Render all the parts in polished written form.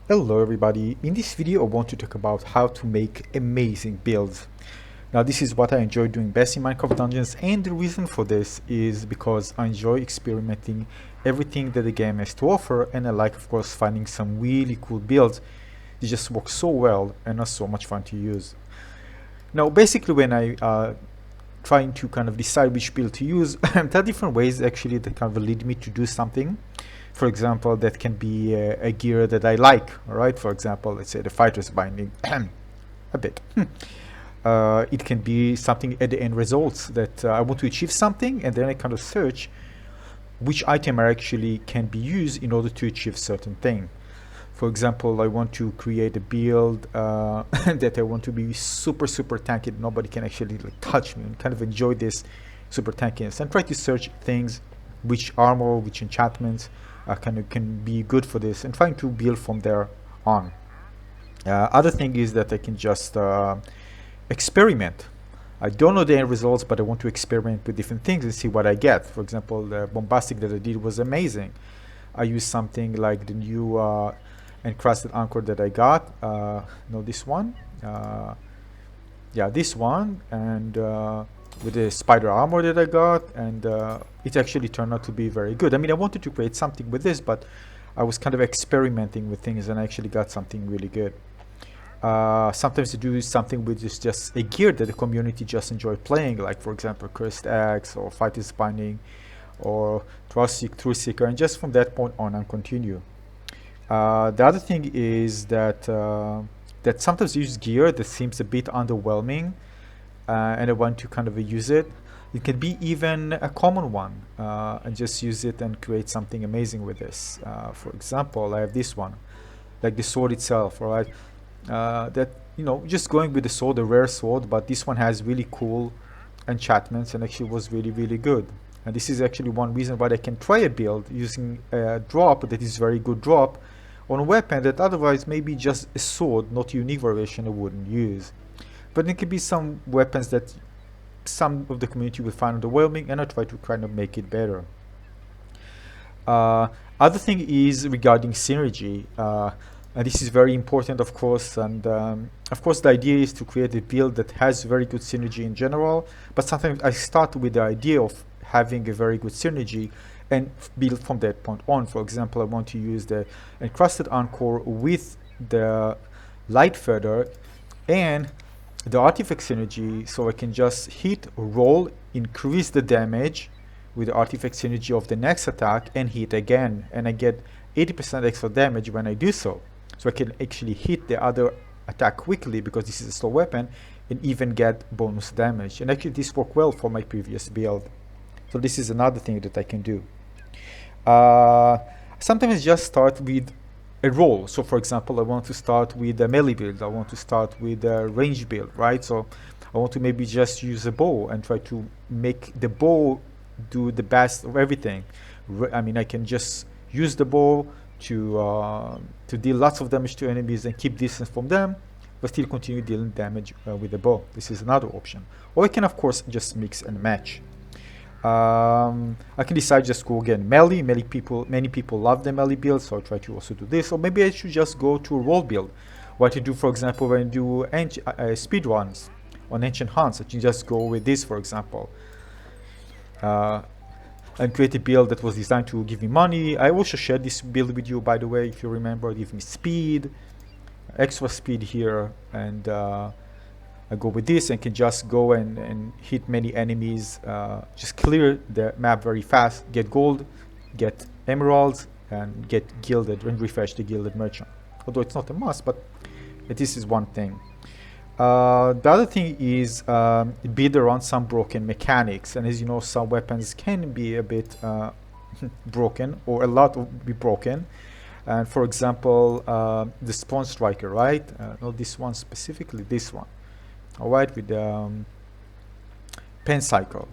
Hello everybody, in this video I want to talk about how to make amazing builds. Now this is what I enjoy doing best in Minecraft Dungeons, and the reason for this is because I enjoy experimenting everything that the game has to offer, and I like of course finding some really cool builds that just work so well and are so much fun to use. Now basically when I trying to kind of decide which build to use, there are different ways actually that kind of lead me to do something. For example, that can be a gear that I like, all right? For example, let's say the fighter's binding, a bit. It can be something at the end results that I want to achieve something, and then I kind of search which item actually can be used in order to achieve certain thing. For example, I want to create a build that I want to be super tanky. Nobody can actually like touch me, and kind of enjoy this super tankiness, and try to search things, which armor, which enchantments can be good for this, and trying to build from there on. Other thing is that I can just experiment. I don't know the end results, but I want to experiment with different things and see what I get. For example, the bombastic that I did was amazing. I used something like the new encrusted anchor that I got. No, this one. Yeah, this one, and with the spider armor that I got, and it actually turned out to be very good. I mean, I wanted to create something with this, but I was kind of experimenting with things, and I actually got something really good. Sometimes to do something with just a gear that the community just enjoy playing, like for example Cursed Axe or Fighter's Binding or Truth Seeker, and just from that point on and continue. The other thing is that that sometimes use gear that seems a bit underwhelming, and I want to kind of use it. It can be even a common one, and just use it and create something amazing with this. For example, I have this one, like the sword itself, right? That, you know, just going with the sword, a rare sword, but this one has really cool enchantments and actually was really good. And this is actually one reason why I can try a build using a drop that is very good drop on a weapon that otherwise maybe just a sword, not a unique variation, I wouldn't use. But there could be some weapons that some of the community will find underwhelming, and I try to kind of make it better. Other thing is regarding synergy. And this is very important, of course, and of course the idea is to create a build that has very good synergy in general, but sometimes I start with the idea of having a very good synergy and build from that point on. For example, I want to use the encrusted anchor with the light feather and the artifact synergy, so I can just hit, roll, increase the damage with the artifact synergy of the next attack and hit again, and I get 80% extra damage when I do so. So I can actually hit the other attack quickly because this is a slow weapon, and even get bonus damage. And actually this worked well for my previous build. So this is another thing that I can do. Sometimes just start with a roll. So for example, I want to start with a melee build. I want to start with a range build, right? So I want to maybe just use a bow and try to make the bow do the best of everything. I mean, I can just use the bow to deal lots of damage to enemies and keep distance from them, but still continue dealing damage with the bow. This is another option. Or I can of course just mix and match. I can decide just go again melee. Many people love the melee build, so I try to also do this. Or maybe I should just go to a roll build. What I do, for example, when I do speed runs on ancient hunts, I can just go with this, for example, and create a build that was designed to give me money. I also shared this build with you, by the way, if you remember. Give me speed, extra speed here, and I go with this and can just go and hit many enemies, just clear the map very fast, get gold, get emeralds, and get gilded, and refresh the gilded merchant. Although it's not a must, but this is one thing. The other thing is build around some broken mechanics, and as you know, some weapons can be a bit broken, or a lot be broken. And for example, the spawn striker, right? Not this one specifically, this one. All right, with the pen cycle.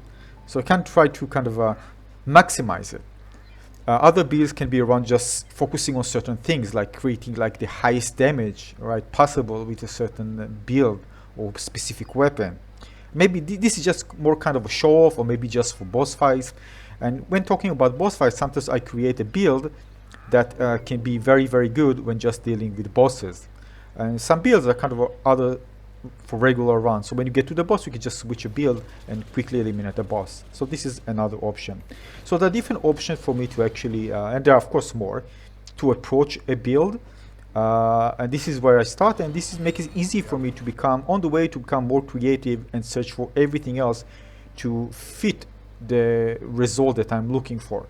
So I can try to kind of maximize it. Other builds can be around just focusing on certain things, like creating like the highest damage, right, possible with a certain build or specific weapon. Maybe this is just more kind of a show off, or maybe just for boss fights. And when talking about boss fights, sometimes I create a build that can be very, very good when just dealing with bosses. And some builds are kind of other for regular runs. So when you get to the boss, you can just switch a build and quickly eliminate the boss. So this is another option. So there are different options for me to actually, and there are of course more, to approach a build. And this is where I start, and this is makes it easy for me to become on the way to become more creative and search for everything else to fit the result that I'm looking for.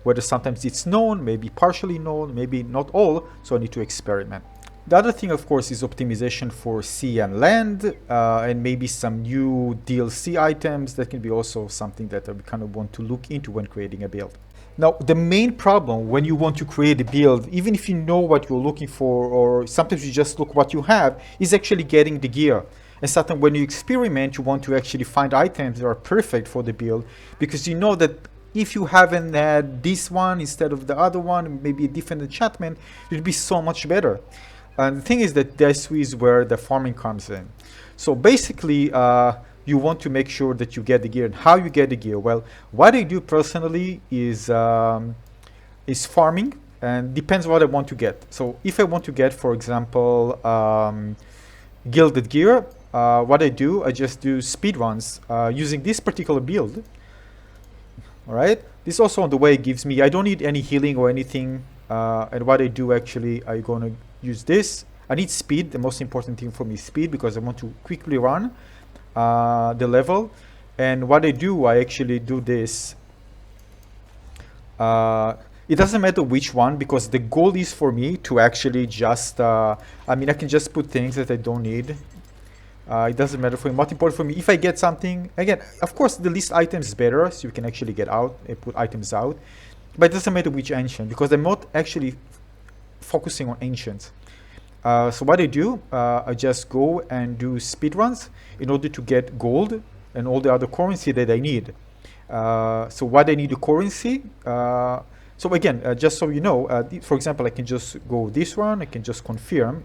Whether sometimes it's known, maybe partially known, maybe not all, so I need to experiment. The other thing, of course, is optimization for sea and land, and maybe some new DLC items. That can be also something that I kind of want to look into when creating a build. Now, the main problem when you want to create a build, even if you know what you're looking for, or sometimes you just look what you have, is actually getting the gear. And sometimes when you experiment, you want to actually find items that are perfect for the build, because you know that if you haven't had this one instead of the other one, maybe a different enchantment, it would be so much better. And the thing is that this is where the farming comes in. So basically, you want to make sure that you get the gear. And how you get the gear? Well, what I do personally is farming, and depends what I want to get. So if I want to get, for example, gilded gear, what I do, I just do speed runs using this particular build. All right. This also on the way gives me, I don't need any healing or anything. And what I do actually, I'm gonna use this. I need speed. The most important thing for me is speed, because I want to quickly run the level. And what I do, I actually do this. It doesn't matter which one, because the goal is for me to actually just, I mean, I can just put things that I don't need. It doesn't matter for me. What's important for me, if I get something, again, of course, the least items is better, so you can actually get out and put items out. But it doesn't matter which ancient, because I'm not actually focusing on ancients. So what I do, I just go and do speed runs in order to get gold and all the other currency that I need. So what I need the currency. So again, just so you know, for example, I can just go this one. I can just confirm.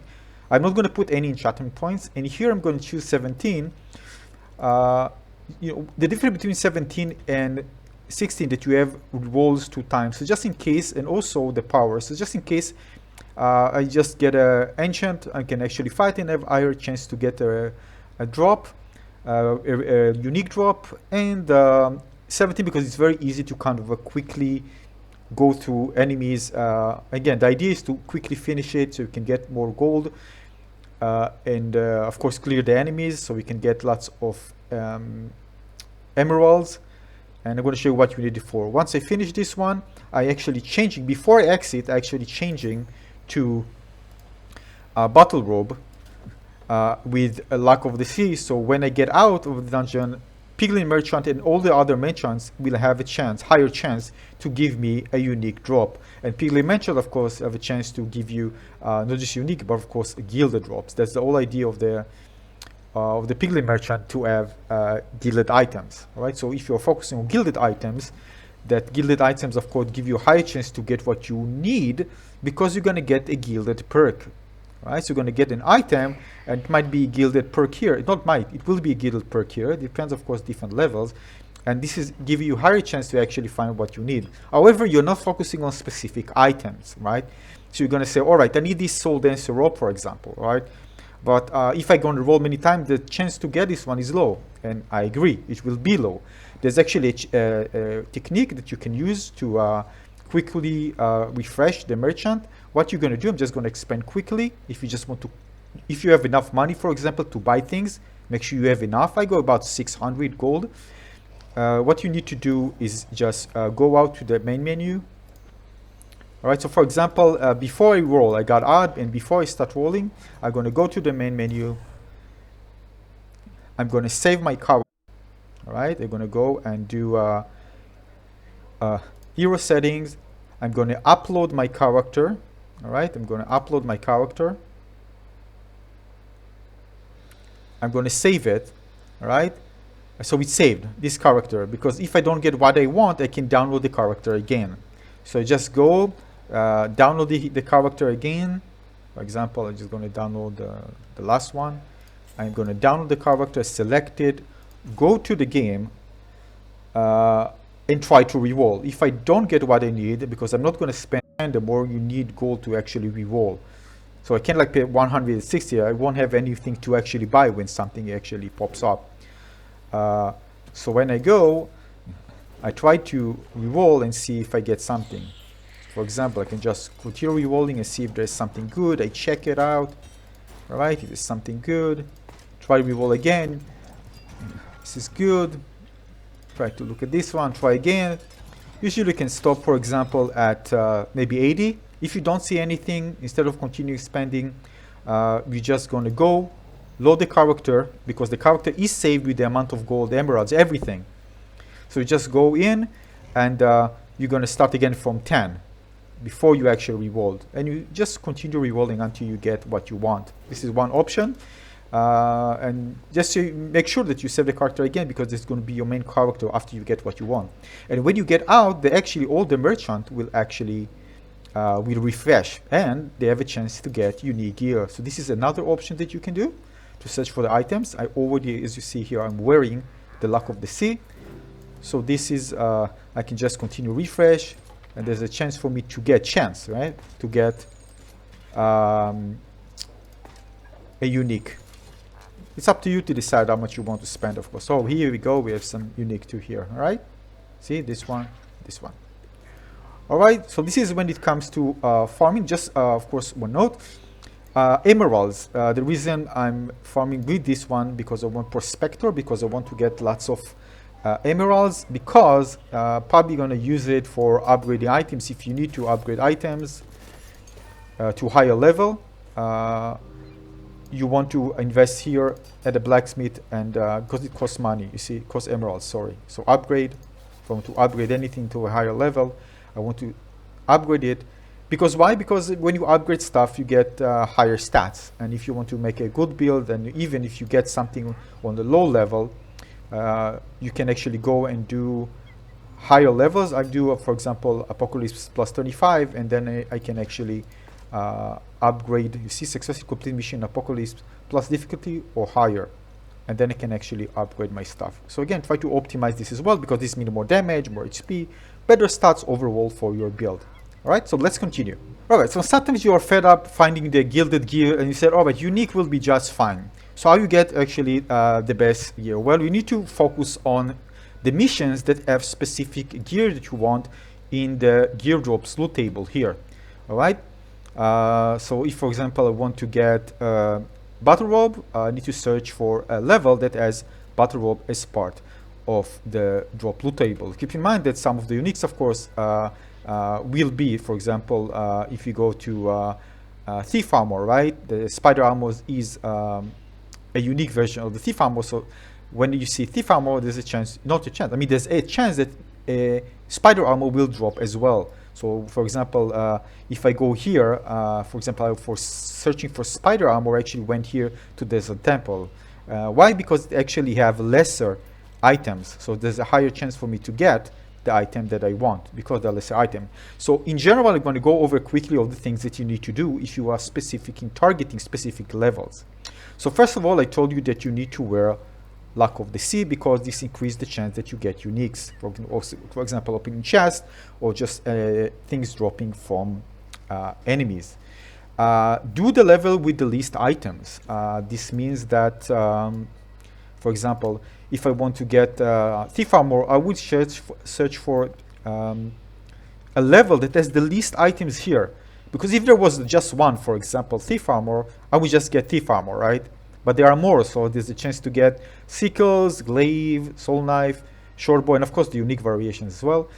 I'm not going to put any enchantment points, and here I'm going to choose 17. You know, the difference between 17 and 16 that you have rolls 2 times. So just in case, and also the power. So just in case I just get an ancient, I can actually fight and have higher chance to get a drop, a unique drop, and 17 because it's very easy to kind of quickly go through enemies. Again, the idea is to quickly finish it so you can get more gold, and of course clear the enemies so we can get lots of emeralds. And I'm going to show you what you need it for. Once I finish this one, I actually changing, before I exit, I actually changing to Battle Robe with a Luck of the Sea. So when I get out of the dungeon, Piglin Merchant and all the other merchants will have a chance, higher chance, to give me a unique drop. And Piglin Merchant, of course, have a chance to give you not just unique, but of course gilded drops. That's the whole idea of the Piglin Merchant, to have gilded items. All right. So if you're focusing on gilded items, that gilded items, of course, give you a higher chance to get what you need, because you're going to get a gilded perk. Right, so you're going to get an item, and it might be a gilded perk here. It not might, it will be a gilded perk here. It depends, of course, different levels. And this is give you a higher chance to actually find what you need. However, you're not focusing on specific items, right? So you're going to say, all right, I need this soul dancer rope, for example, right? But if I'm going to roll many times, the chance to get this one is low. And I agree, it will be low. There's actually a technique that you can use to quickly refresh the merchant. What you're going to do, I'm just going to expand quickly. If you just want to, if you have enough money, for example, to buy things, make sure you have enough. I go about 600 gold. What you need to do is just go out to the main menu. All right, so for example, before I roll, I got out, and before I start rolling, I'm going to go to the main menu. I'm going to save my character. All right, I'm going to go and do hero settings. I'm going to upload my character. All right, I'm going to upload my character. I'm going to save it. All right, so it's saved, this character, because if I don't get what I want, I can download the character again. So I just go download the character again. For example, I'm just going to download the last one. I'm going to download the character, select it, go to the game, and try to re-roll. If I don't get what I need, because I'm not going to spend the more you need gold to actually reroll. So I can't like pay 160. I won't have anything to actually buy when something actually pops up. So when I go, I try to reroll and see if I get something. For example, I can just continue rerolling and see if there's something good. I check it out. All right, if it's something good, try reroll again. This is good. Try to look at this one. Try again. Usually you can stop, for example, at maybe 80. If you don't see anything, instead of continuing spending, you're just going to go load the character, because the character is saved with the amount of gold, emeralds, everything. So you just go in and you're going to start again from 10 before you actually reroll. And you just continue rerolling until you get what you want. This is one option. And just to make sure that you save the character again, because it's going to be your main character after you get what you want. And when you get out, all the merchant will actually will refresh, and they have a chance to get unique gear. So this is another option that you can do to search for the items. I already, as you see here, I'm wearing the Luck of the Sea. So this is, I can just continue refresh, and there's a chance for me to get to get a unique. It's up to you to decide how much you want to spend, of course. So here we go, we have some unique too here, all right? See, this one, this one. All right, so this is when it comes to farming. Just, of course, one note. Emeralds. The reason I'm farming with this one, because I want Prospector, because I want to get lots of emeralds, because probably going to use it for upgrading items. If you need to upgrade items to higher level, you want to invest here at the blacksmith, and because it costs money, you see, it costs emeralds, sorry. So upgrade, if I want to upgrade anything to a higher level, I want to upgrade it. Because why? Because when you upgrade stuff, you get higher stats. And if you want to make a good build, and even if you get something on the low level, you can actually go and do higher levels. I do, for example, Apocalypse plus 25, and then I can actually upgrade. You see, successfully complete mission Apocalypse plus difficulty or higher. And then I can actually upgrade my stuff. So again, try to optimize this as well, because this means more damage, more HP, better stats overall for your build. All right, so let's continue. All right, so sometimes you are fed up finding the gilded gear, and you said, all right, unique will be just fine. So how you get actually the best gear? Well, you need to focus on the missions that have specific gear that you want in the gear drops loot table here. All right, so if, for example, I want to get Battle Robe, I need to search for a level that has Battle Robe as part of the drop loot table. Keep in mind that some of the uniques, of course, will be, for example, if you go to Thief Armor, right? The Spider Armor is a unique version of the Thief Armor. So when you see Thief Armor, there's a chance, not a chance, I mean, there's a chance that a Spider Armor will drop as well. So, for example, if I go here, for example, for searching for Spider Armor, I actually went here to Desert Temple. Why? Because they actually have lesser items. So there's a higher chance for me to get the item that I want, because they're lesser item. So in general, I'm going to go over quickly all the things that you need to do if you are specific in targeting specific levels. So first of all, I told you that you need to wear Luck of the Sea, because this increases the chance that you get uniques. For example, opening chest, or just things dropping from enemies. Do the level with the least items. This means that, for example, if I want to get Thief Armor, I would search for a level that has the least items here. Because if there was just one, for example, Thief Armor, I would just get Thief Armor, right? But there are more, so there's a chance to get Sickles, Glaive, Soul Knife, Shortbow, and of course the unique variations as well.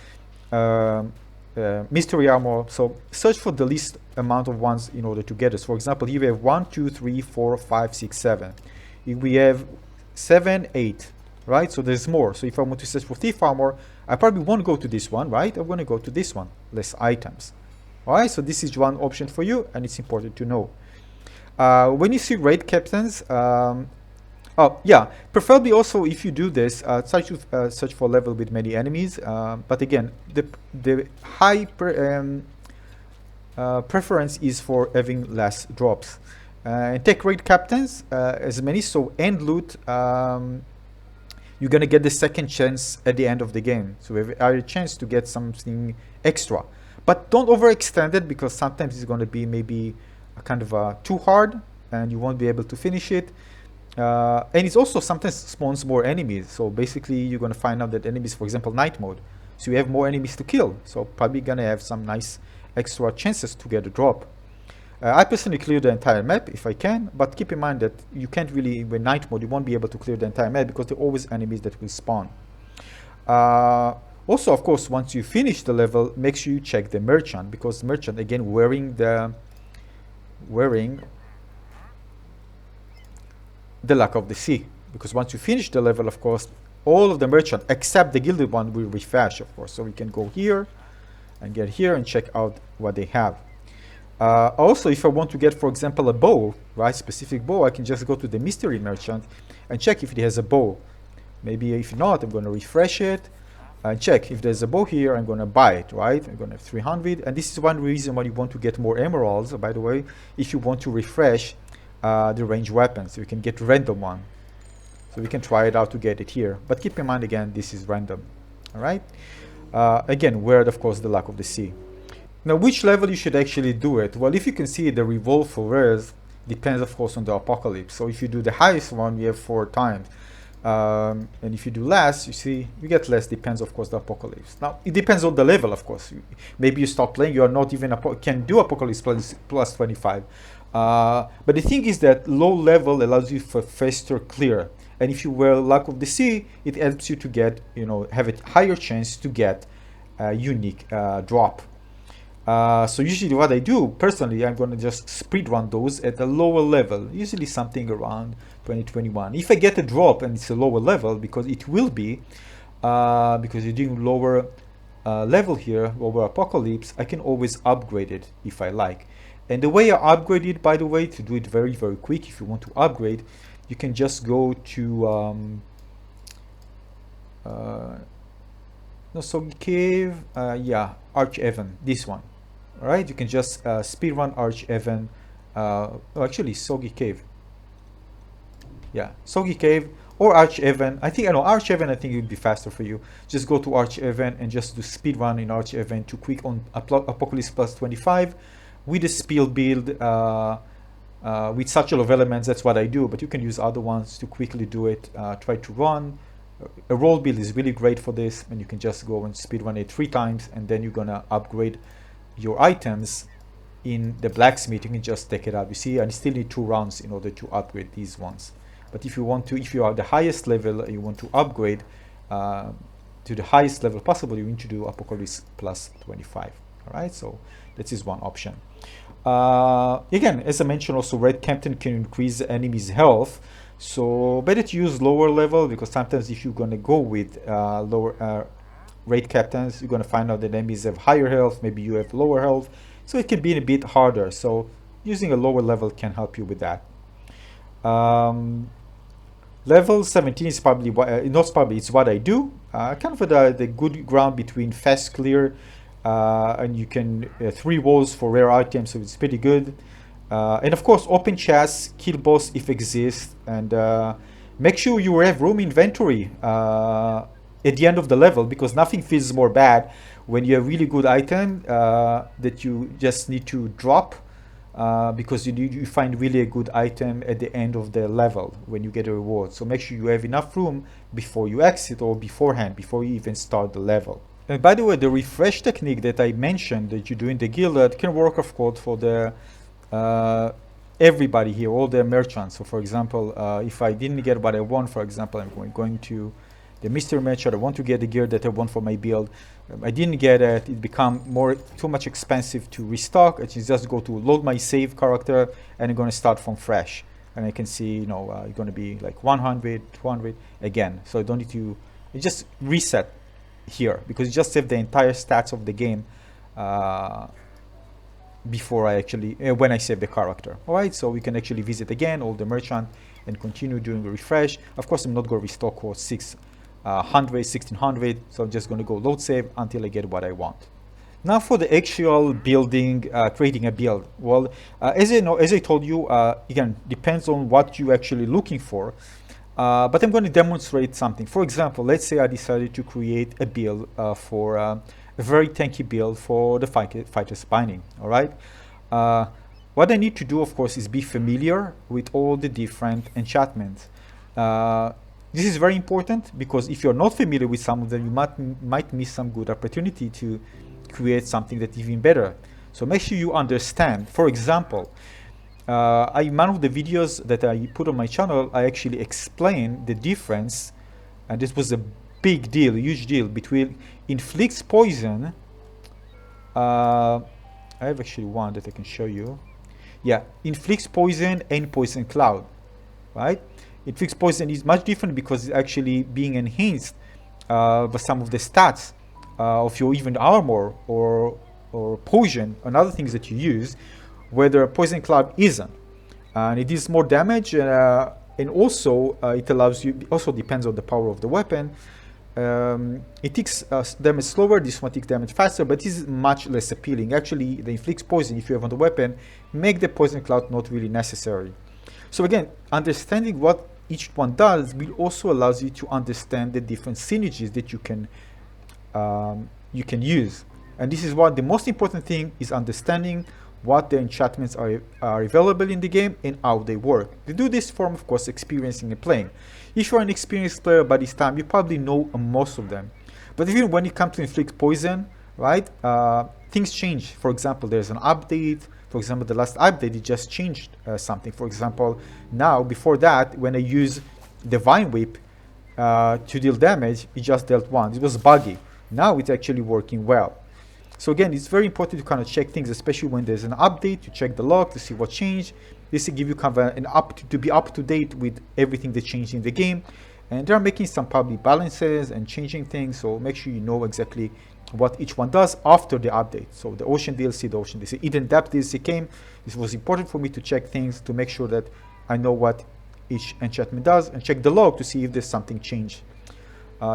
Mystery Armor, so search for the least amount of ones in order to get this. For example, here we have 1, 2, 3, 4, 5, 6, 7. If we have 7, 8, right? So there's more. So if I want to search for Thief Armor, I probably won't go to this one, right? I'm going to go to this one, less items. All right, so this is one option for you, and it's important to know. When you see raid captains, oh yeah, preferably also if you do this, try to search for level with many enemies. But again, the high preference is for having less drops. And take raid captains as many, so end loot. You're gonna get the second chance at the end of the game, so we have a chance to get something extra. But don't overextend it, because sometimes it's going to be maybe a kind of too hard and you won't be able to finish it. And it's also sometimes spawns more enemies. So basically you're going to find out that enemies, for example, night mode, so you have more enemies to kill. So probably going to have some nice extra chances to get a drop. I personally clear the entire map if I can, but keep in mind that you can't really, with night mode, you won't be able to clear the entire map because there are always enemies that will spawn. Also, of course, once you finish the level, make sure you check the merchant, because merchant, again, wearing the Luck of the Sea. Because once you finish the level, of course, all of the merchant, except the Gilded one, will refresh, of course. So we can go here and get here and check out what they have. Also, if I want to get, for example, a bow, right, specific bow, I can just go to the mystery merchant and check if it has a bow. Maybe if not, I'm going to refresh it and check if there's a bow here. I'm going to buy it, right? I'm going to have 300, and this is one reason why you want to get more emeralds, by the way, if you want to refresh the ranged weapons. So you can get random one. So we can try it out to get it here, but keep in mind, again, this is random. All right. Again, wear, of course, the Luck of the Sea. Now, which level you should actually do it? Well, if you can see, the revolve for rares depends, of course, on the apocalypse. So if you do the highest one, you have 4 times. And if you do less, you see, you get less, depends, of course, the apocalypse. Now, it depends on the level, of course. Maybe you stop playing, you are not even, can do apocalypse plus 25. But the thing is that low level allows you for faster clear. And if you wear Luck of the Sea, it helps you to get, have a higher chance to get a unique drop. So usually what I do, personally, I'm going to just speed run those at a lower level, usually something around 2021. If I get a drop and it's a lower level, because it will be, because you're doing lower level here, lower apocalypse, I can always upgrade it if I like. And the way I upgrade it, by the way, to do it very, very quick, if you want to upgrade, you can just go to no, Soggy Cave, yeah, Archevan, this one. All right, you can just speedrun Archevan. Oh, actually, Soggy Cave. Yeah, Soggy Cave or Archevan. I know Archevan. I think it would be faster for you. Just go to Archevan and just do speedrun in Archevan to quick on Apocalypse plus 25 with a spill build with Satchel of Elements. That's what I do, but you can use other ones to quickly do it. Try to run. A roll build is really great for this, and you can just go and speedrun it 3 times, and then you're gonna upgrade your items in the blacksmith. You can just take it out. You see, I still need 2 rounds in order to upgrade these ones. But if you want to, if you are the highest level and you want to upgrade to the highest level possible, you need to do Apocalypse plus 25. All right, so that is one option. Again, as I mentioned, also Red Captain can increase the enemy's health. So better to use lower level, because sometimes if you're gonna go with lower raid captains, you're gonna find out that enemies have higher health, maybe you have lower health, so it can be a bit harder. So using a lower level can help you with that. Level 17 is probably it's what I do. Kind of the good ground between fast clear and you can 3 walls for rare items, so it's pretty good. And of course, open chests, kill boss if exists, and make sure you have room inventory at the end of the level, because nothing feels more bad when you have really good item that you just need to drop because you find really a good item at the end of the level when you get a reward. So make sure you have enough room before you exit or beforehand, before you even start the level. And by the way, the refresh technique that I mentioned that you do in the Gilded can work, of course, for the everybody here, all the merchants. So for example, if I didn't get what I want, for example, I'm going to the mystery merchant, I want to get the gear that I want for my build. I didn't get it, it become too much expensive to restock. I just go to load my save character and I'm going to start from fresh. And I can see, it's going to be like 100, 200 again. So I don't need to, I just reset here because you just save the entire stats of the game before I actually, when I save the character. All right, so we can actually visit again all the merchant and continue doing a refresh. Of course, I'm not going to restock for 600, 1600, so I'm just going to go load save until I get what I want. Now for the actual building, creating a build. Well, as I told you, again, depends on what you're actually looking for. But I'm going to demonstrate something. For example, let's say I decided to create a build for a very tanky build for the fighter spawning. All right. What I need to do, of course, is be familiar with all the different enchantments. This is very important because if you're not familiar with some of them, you might miss some good opportunity to create something that's even better. So make sure you understand. For example, in one of the videos that I put on my channel, I actually explained the difference, and this was a big deal, a huge deal, between inflicts poison. I have actually one that I can show you. Yeah, inflicts poison and poison cloud, right? Inflicts poison is much different because it's actually being enhanced by some of the stats of your even armor or poison and other things that you use, whether poison cloud isn't. And it is more damage, and also it allows you, also depends on the power of the weapon. It takes damage slower, this one takes damage faster, but this is much less appealing. Actually, the inflicts poison, if you have on the weapon, make the poison cloud not really necessary. So again, understanding what each one does will also allows you to understand the different synergies that you can use. And this is what the most important thing is, understanding what the enchantments are available in the game and how they work. To do this form, of course, experiencing and playing. If you're an experienced player by this time, you probably know most of them. But even when it comes to inflict poison, right, things change. For example, there's an update. For example, the last update, it just changed something. For example, now, before that, when I use the Vine Whip to deal damage, it just dealt one. It was buggy. Now it's actually working well. So again, it's very important to kind of check things, especially when there's an update, to check the log to see what changed. This will give you kind of to be up to date with everything that changed in the game. And they're making some probably balances and changing things, so make sure you know exactly what each one does after the update. So the Ocean DLC, the Ocean DLC, Eden Depth DLC came. This was important for me to check things, to make sure that I know what each enchantment does, and check the log to see if there's something changed.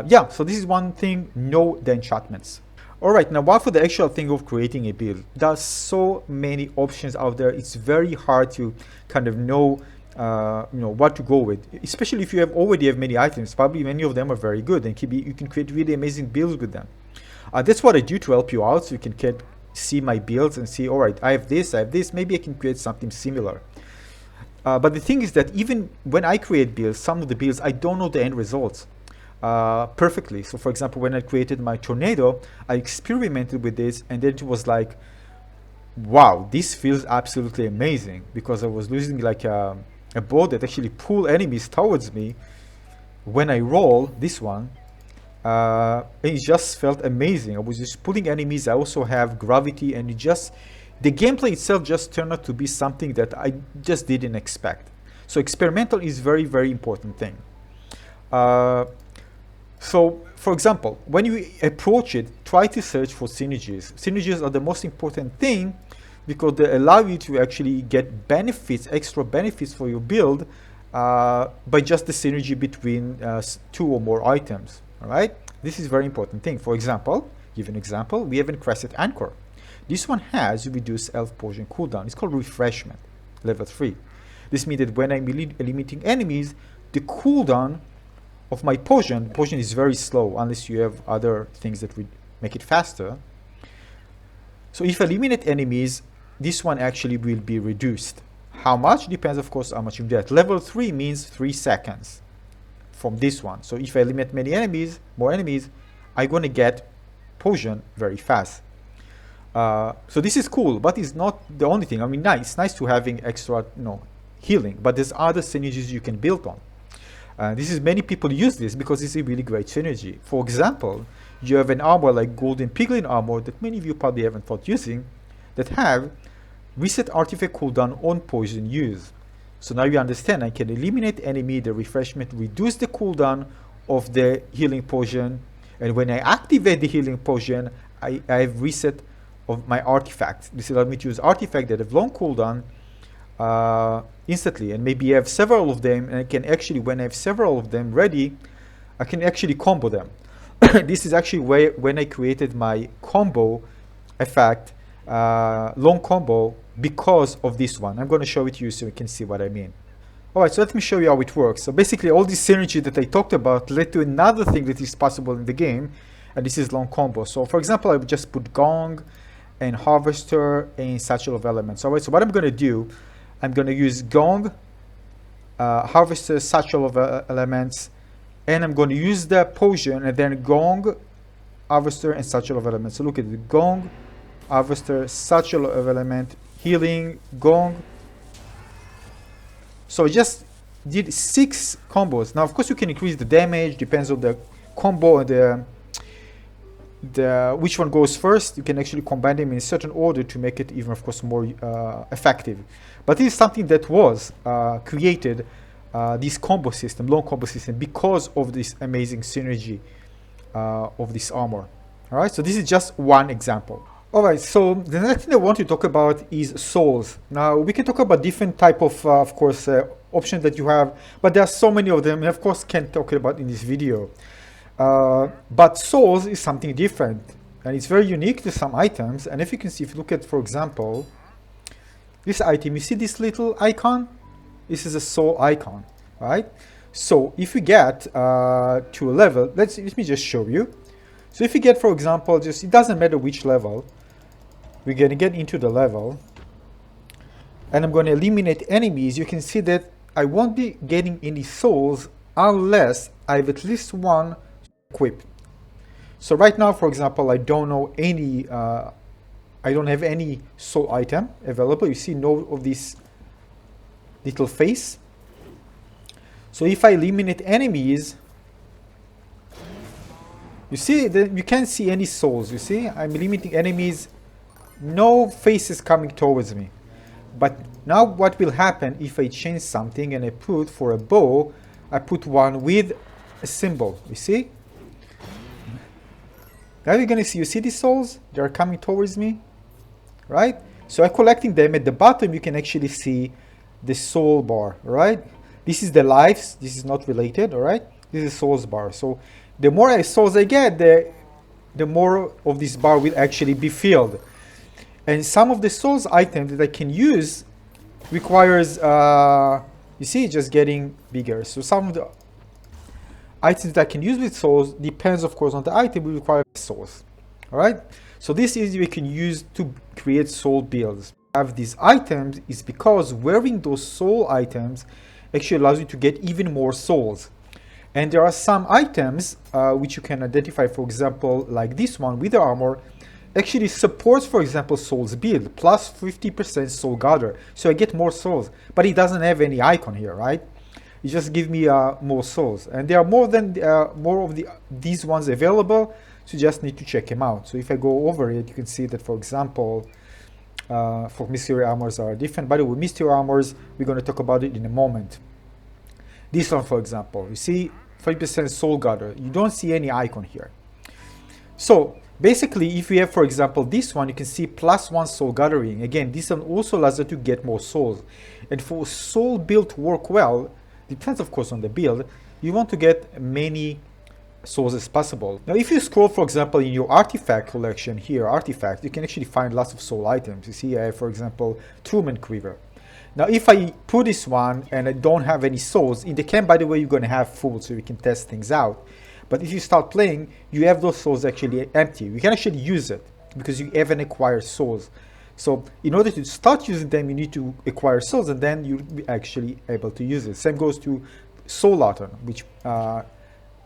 Yeah, so this is one thing, know the enchantments. Alright, now what for the actual thing of creating a build? There's so many options out there. It's very hard to kind of know what to go with, especially if you already have many items. Probably many of them are very good, and you can create really amazing builds with them. That's what I do to help you out, so you can see my builds and see, alright, I have this, maybe I can create something similar. But the thing is that even when I create builds, some of the builds, I don't know the end results perfectly. So for example, when I created my tornado, I experimented with this, and then it was like, wow, this feels absolutely amazing, because I was using like a bow that actually pull enemies towards me when I roll this one, and it just felt amazing. I was just pulling enemies. I also have gravity, and the gameplay itself just turned out to be something that I just didn't expect. So experimental is very, very important thing. So, for example, when you approach it, try to search for synergies. Synergies are the most important thing because they allow you to actually get benefits, extra benefits for your build by just the synergy between two or more items. All right, this is very important thing. For example, give an example. We have a Crescent Anchor. This one has reduced health potion cooldown. It's called Refreshment, level 3. This means that when I'm eliminating enemies, the cooldown of my potion is very slow unless you have other things that would make it faster. So if I eliminate enemies, this one actually will be reduced. How much? Depends, of course, how much you get. Level 3 means 3 seconds from this one. So if I eliminate more enemies, I'm going to get potion very fast. So this is cool, but it's not the only thing. I mean, it's nice to having extra, healing, but there's other synergies you can build on. Many people use this because it's a really great synergy. For example, you have an armor like Golden Piglin armor that many of you probably haven't thought using, that have reset artifact cooldown on poison use. So now you understand, I can eliminate enemy, the refreshment, reduce the cooldown of the healing potion, and when I activate the healing potion, I have reset of my artifact. This allows me to use artifacts that have long cooldown instantly, and maybe you have several of them, and I can actually, when I have several of them ready, I can actually combo them. This is actually when I created my combo effect, long combo, because of this one. I'm going to show it to you so you can see what I mean. Alright, so let me show you how it works. So basically all this synergy that I talked about led to another thing that is possible in the game, and this is long combo. So for example, I would just put Gong and Harvester and Satchel of Elements. All right, so what I'm going to do, I'm going to use Gong, Harvester, Satchel of Elements, and I'm going to use the potion and then Gong, Harvester, and Satchel of Elements. So look at the Gong, Harvester, Satchel of Element, Healing, Gong. So I just did 6 combos. Now of course you can increase the damage, depends on the combo and the which one goes first. You can actually combine them in a certain order to make it even of course more effective. But this is something that was created, this combo system, long combo system, because of this amazing synergy of this armor. Alright, so this is just one example. Alright, so the next thing I want to talk about is souls. Now we can talk about different type of course, options that you have, but there are so many of them, and of course can't talk about in this video. But souls is something different, and it's very unique to some items. And if you can see, if you look at, for example, this item, you see this little icon? This is a soul icon, right? So if we get to a level, let me just show you. So if you get, for example, just, it doesn't matter which level, we're going to get into the level, and I'm going to eliminate enemies. You can see that I won't be getting any souls unless I have at least one equipped. So right now, for example, I don't know any, I don't have any soul item available. You see no of this little face. So if I eliminate enemies, you see that you can't see any souls. You see, I'm eliminating enemies, no faces coming towards me. But now what will happen if I change something and I put, for a bow, I put one with a symbol, you see? Now you're gonna see, you see these souls? They are coming towards me, right? So I'm collecting them. At the bottom you can actually see the soul bar, right? This is the lives, this is not related, all right? This is souls bar. So the more souls I get, the more of this bar will actually be filled. And some of the souls items that I can use requires, you see, just getting bigger. So some of the items that I can use with souls depends, of course, on the item, will require souls. All right. So this is we can use to create soul builds. Have these items is because wearing those soul items actually allows you to get even more souls. And there are some items which you can identify, for example, like this one with the armor, actually supports, for example, souls build, plus 50% soul gather. So I get more souls, but it doesn't have any icon here, right? It just gives me more souls. And there are more of these ones available, so you just need to check them out. So if I go over it, you can see that, for example, for mystery armors are different. By the way, mystery armors, we're going to talk about it in a moment. This one, for example, you see 5% soul gather. You don't see any icon here. So basically, if we have, for example, this one, you can see +1 soul gathering. Again, this one also allows you to get more souls. And for soul build to work well, depends of course on the build, you want to get many souls as possible. Now, if you scroll, for example, in your artifact collection here, artifacts, you can actually find lots of soul items. You see, I have, for example, Truman Quiver. Now, if I put this one and I don't have any souls, in the camp, by the way, you're going to have full, so you can test things out. But if you start playing, you have those souls actually empty. You can actually use it because you haven't acquired souls. So in order to start using them, you need to acquire souls, and then you'll be actually able to use it. Same goes to Soul Lantern, which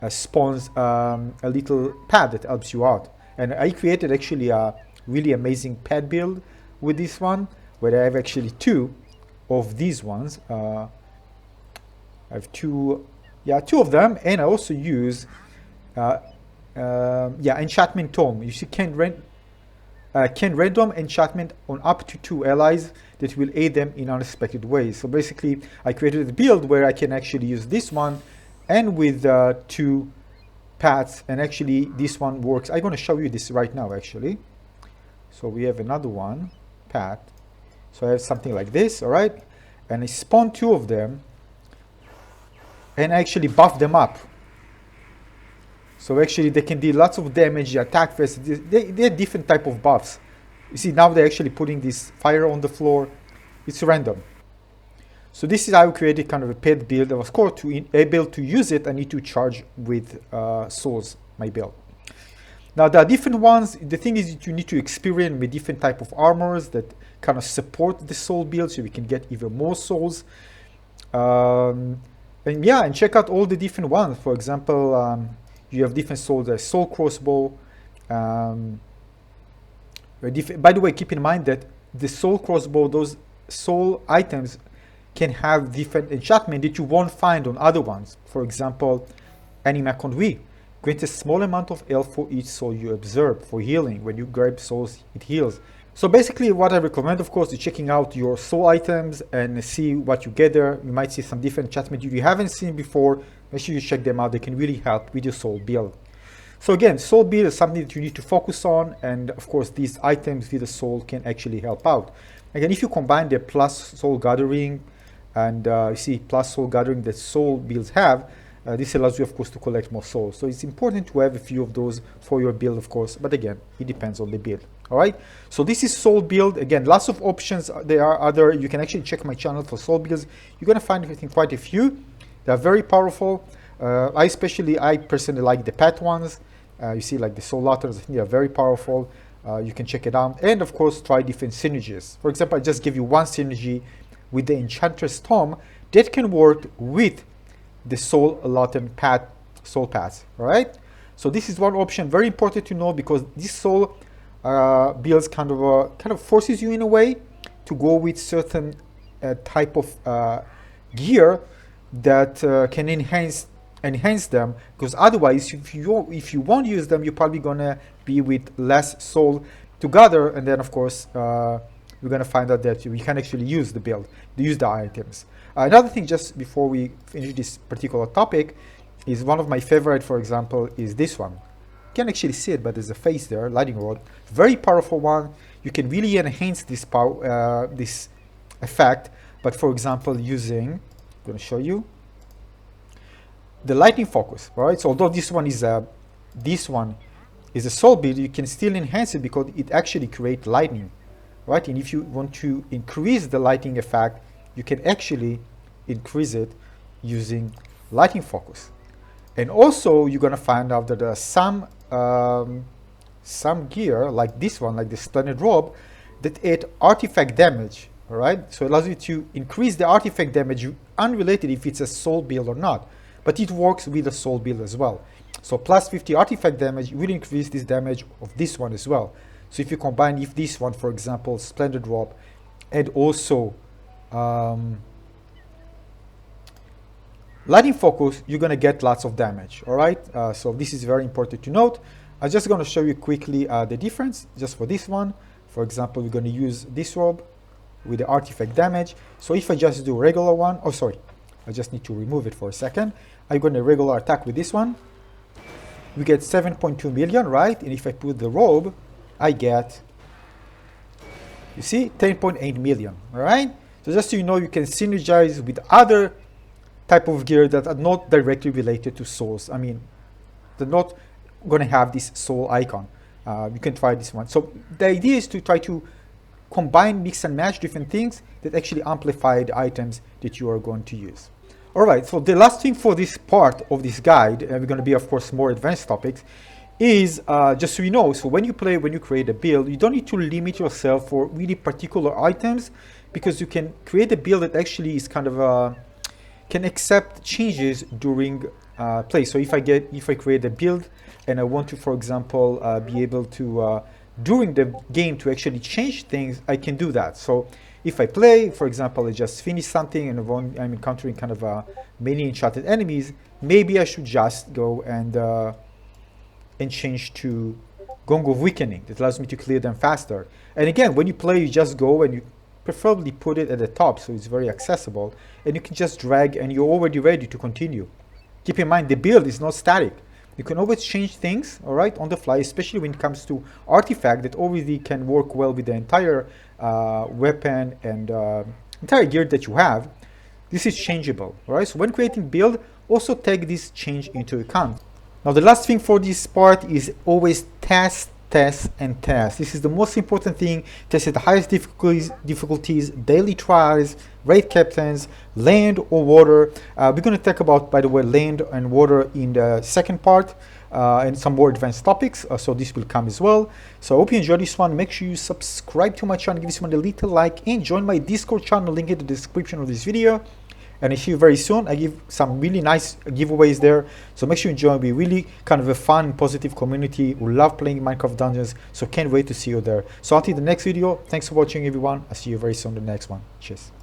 spawns a little pad that helps you out. And I created actually a really amazing pad build with this one, where I have actually 2 of these ones. I have two of them, and I also use enchantment tome. You see, can random enchantment on up to 2 allies that will aid them in unexpected ways. So basically, I created a build where I can actually use this one and with 2 paths, and actually this one works. I'm going to show you this right now actually. So we have another one path. So I have something like this, all right, and I spawn 2 of them and I actually buff them up. So actually they can deal lots of damage, attack fast. They're different type of buffs. You see, now they're actually putting this fire on the floor. It's random. So this is how I created kind of a pet build. Of course, to be able to use it, I need to charge with souls my build. Now there are different ones. The thing is that you need to experiment with different type of armors that kind of support the soul build, so we can get even more souls. And yeah, and check out all the different ones. For example, you have different souls, the soul crossbow. By the way, keep in mind that the soul crossbow, those soul items can have different enchantment that you won't find on other ones. For example, Anima Conduit grants a small amount of health for each soul you observe for healing. When you grab souls, it heals. So basically what I recommend, of course, is checking out your soul items and see what you get there. You might see some different enchantment you haven't seen before. Make sure you check them out. They can really help with your soul build. So again, soul build is something that you need to focus on, and of course these items with the soul can actually help out. Again, if you combine the plus soul gathering and you see plus soul gathering that soul builds have, this allows you of course to collect more souls. So it's important to have a few of those for your build, of course, but again, it depends on the build. All right, so this is soul build. Again, lots of options. There are other, you can actually check my channel for soul builds. You're going to find, I think, quite a few. They're very powerful. I personally like the pet ones. You see, like the soul lanterns, I think they are very powerful. You can check it out, and of course try different synergies. For example, I just give you one synergy with the Enchantress Tome that can work with the soul lantern soul paths. All right, so this is one option, very important to know, because this soul builds kind of forces you in a way to go with certain type of gear that can enhance them, because otherwise if you won't use them, you're probably gonna be with less soul to gather, and then of course you're gonna find out that you can actually use the items. Another thing, just before we finish this particular topic, is one of my favorite, for example, is this one. You can actually see it, but there's a face there, lightning rod, very powerful one. You can really enhance this power, this effect, but for example using, I'm going to show you the lightning focus. Right, so although this one is a soul build, you can still enhance it because it actually creates lightning, right? And if you want to increase the lightning effect, you can actually increase it using lightning focus. And also you're going to find out that there are some gear like this one, like the Splendid Robe, that add artifact damage. All right, so it allows you to increase the artifact damage unrelated if it's a soul build or not, but it works with a soul build as well. So plus 50 artifact damage will increase this damage of this one as well. So if you combine, if this one, for example, Splendid Robe, and also lightning focus, you're going to get lots of damage. All right, so this is very important to note. I'm just going to show you quickly the difference just for this one. For example, we're going to use this robe with the artifact damage. So if I just do regular one, oh sorry, I just need to remove it for a second. I'm going to regular attack with this one. We get 7.2 million, right? And if I put the robe, I get, you see, 10.8 million, all right? So just so you know, you can synergize with other type of gear that are not directly related to souls. I mean, they're not going to have this soul icon. You can try this one. So the idea is to try to combine, mix and match different things that actually amplify the items that you are going to use. All right, so the last thing for this part of this guide, and we're going to be, of course, more advanced topics, is just so you know, so when you create a build, you don't need to limit yourself for really particular items, because you can create a build that actually is kind of can accept changes during play. So if I create a build and I want to, for example, be able to during the game to actually change things, I can do that. So if I play, for example, I just finished something and I'm encountering kind of many enchanted enemies, maybe I should just go and change to Gong of Weakening. That allows me to clear them faster. And again, when you play, you just go and you preferably put it at the top so it's very accessible, and you can just drag and you're already ready to continue. Keep in mind, the build is not static. You can always change things, all right, on the fly, especially when it comes to artifact that already can work well with the entire weapon and entire gear that you have. This is changeable, all right? So when creating build, also take this change into account. Now the last thing for this part is always test. This is the most important thing. Test at the highest difficulties, daily trials, raid captains, land or water. We're going to talk about, by the way, land and water in the second part. and some more advanced topics, so this will come as well. So I hope you enjoyed this one. Make sure you subscribe to my channel, give this one a little like, and join my Discord channel, link in the description of this video. And I see you very soon. I give some really nice giveaways there, so make sure you join. Be really kind of a fun, positive community who love playing Minecraft Dungeons, so can't wait to see you there. So until the next video, thanks for watching everyone. I'll see you very soon in the next one. Cheers.